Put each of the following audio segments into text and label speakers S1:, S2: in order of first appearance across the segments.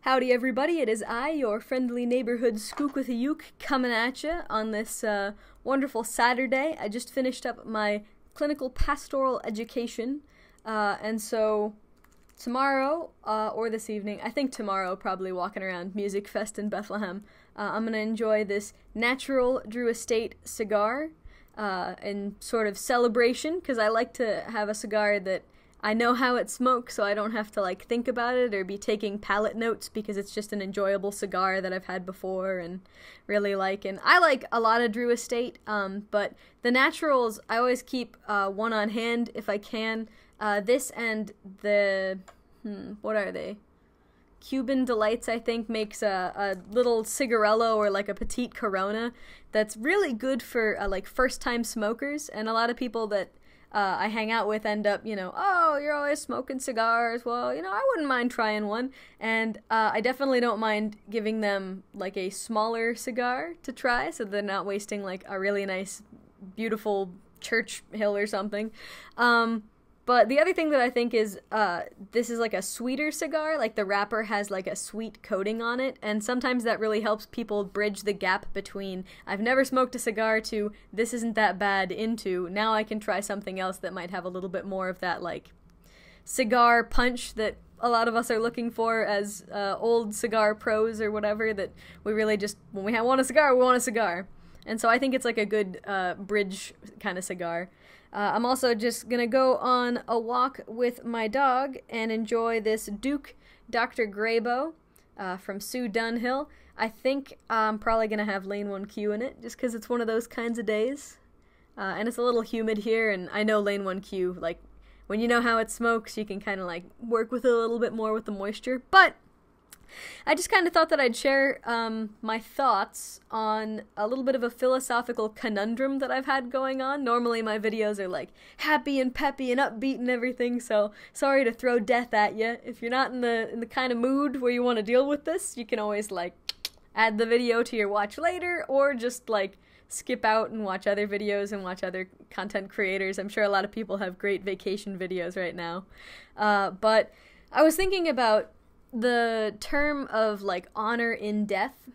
S1: Howdy everybody, it is I, your friendly neighborhood skook with a uke, coming at you on this wonderful Saturday. I just finished up my clinical pastoral education, and so tomorrow, or this evening, I think tomorrow, probably walking around Music Fest in Bethlehem, I'm going to enjoy this natural Drew Estate cigar in sort of celebration, because I like to have a cigar that I know how it smokes, so I don't have to like think about it or be taking palate notes, because it's just an enjoyable cigar that I've had before and really like. And I like a lot of Drew Estate, but the naturals I always keep one on hand if I can. This and the what are they? Cuban Delights, I think, makes a little cigarello or like a petite Corona that's really good for like first-time smokers, and a lot of people that I hang out with end up, oh, you're always smoking cigars. Well, I wouldn't mind trying one. And I definitely don't mind giving them like a smaller cigar to try, so they're not wasting like a really nice, beautiful Church Hill or something. But the other thing that I think is, this is like a sweeter cigar, like the wrapper has like a sweet coating on it, and sometimes that really helps people bridge the gap between, I've never smoked a cigar, to this isn't that bad, into, now I can try something else that might have a little bit more of that like cigar punch that a lot of us are looking for as old cigar pros or whatever, that we really just, when we want a cigar, we want a cigar. And so I think it's like a good bridge kind of cigar. I'm also just going to go on a walk with my dog and enjoy this Duke Dr. Graybo from Sue Dunhill. I think I'm probably going to have Lane 1Q in it, just because it's one of those kinds of days. And it's a little humid here, and I know Lane 1Q, like, when you know how it smokes, you can kind of, like, work with it a little bit more with the moisture. But I just kind of thought that I'd share my thoughts on a little bit of a philosophical conundrum that I've had going on. Normally my videos are like happy and peppy and upbeat and everything, so sorry to throw death at you. If you're not in the kind of mood where you want to deal with this, you can always like add the video to your watch later, or just like skip out and watch other videos and watch other content creators. I'm sure a lot of people have great vacation videos right now. But I was thinking about the term of like honor in death,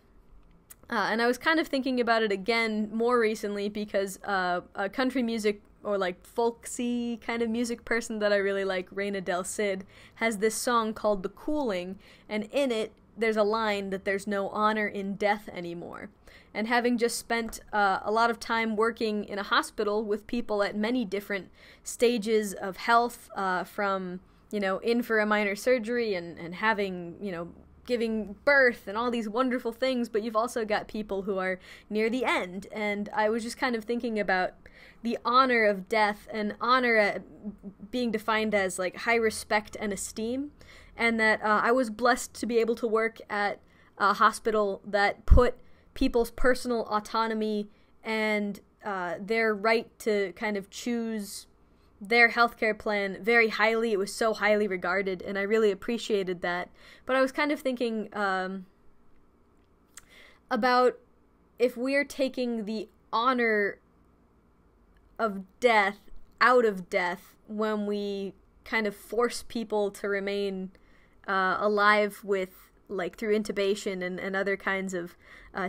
S1: and I was kind of thinking about it again more recently because a country music or like folksy kind of music person that I really like, Reina Del Cid, has this song called The Cooling, and in it there's a line that there's no honor in death anymore. And having just spent a lot of time working in a hospital with people at many different stages of health, from in for a minor surgery and having, giving birth and all these wonderful things, but you've also got people who are near the end. And I was just kind of thinking about the honor of death, and honor being defined as like high respect and esteem, and that I was blessed to be able to work at a hospital that put people's personal autonomy and their right to kind of choose their healthcare plan very highly. It was so highly regarded, and I really appreciated that. But I was kind of thinking about if we're taking the honor of death out of death when we kind of force people to remain alive with, like, through intubation and other kinds of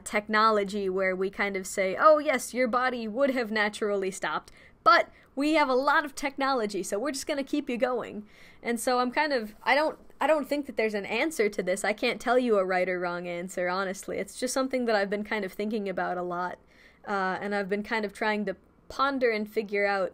S1: technology, where we kind of say, oh yes, your body would have naturally stopped, but we have a lot of technology, so we're just going to keep you going. And so I'm kind of, I don't think that there's an answer to this. I can't tell you a right or wrong answer, honestly. It's just something that I've been kind of thinking about a lot. And I've been kind of trying to ponder and figure out,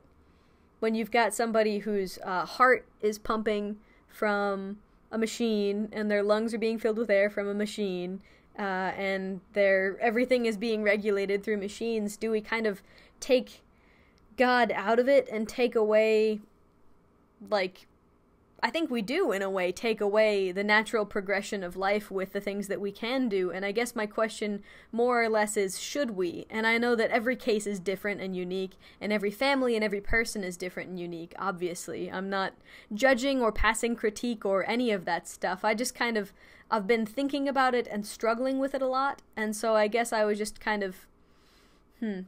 S1: when you've got somebody whose heart is pumping from a machine, and their lungs are being filled with air from a machine, and everything is being regulated through machines, do we kind of take God out of it and take away, like, I think we do in a way take away the natural progression of life with the things that we can do? And I guess my question more or less is, should we? And I know that every case is different and unique, and every family and every person is different and unique, obviously. I'm not judging or passing critique or any of that stuff. I just kind of, I've been thinking about it and struggling with it a lot, and so I guess I was just kind of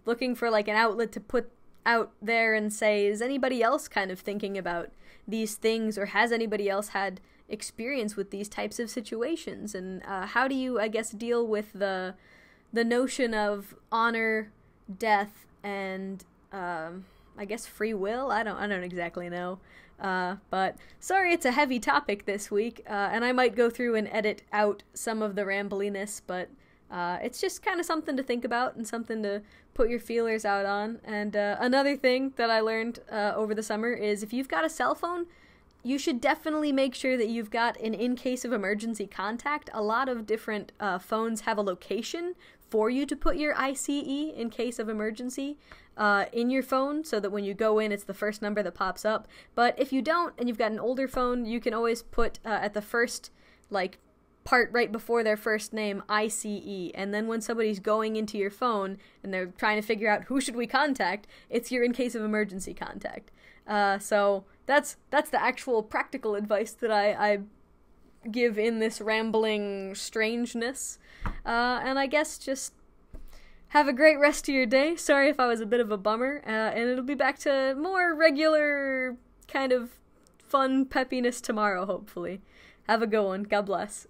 S1: looking for like an outlet to put out there and say, is anybody else kind of thinking about these things, or has anybody else had experience with these types of situations, and how do you, I guess, deal with the notion of honor, death, and I guess free will? I don't exactly know. But sorry, it's a heavy topic this week, and I might go through and edit out some of the rambliness, but it's just kind of something to think about and something to put your feelers out on. And another thing that I learned over the summer is if you've got a cell phone, you should definitely make sure that you've got an in case of emergency contact. A lot of different phones have a location for you to put your ICE in case of emergency in your phone, so that when you go in, it's the first number that pops up. But if you don't, and you've got an older phone, you can always put at the first, like, part right before their first name, ICE, and then when somebody's going into your phone and they're trying to figure out who should we contact, it's your in case of emergency contact. So that's the actual practical advice that I give in this rambling strangeness. And I guess just have a great rest of your day. Sorry if I was a bit of a bummer, and it'll be back to more regular kind of fun peppiness tomorrow, hopefully. Have a good one. God bless.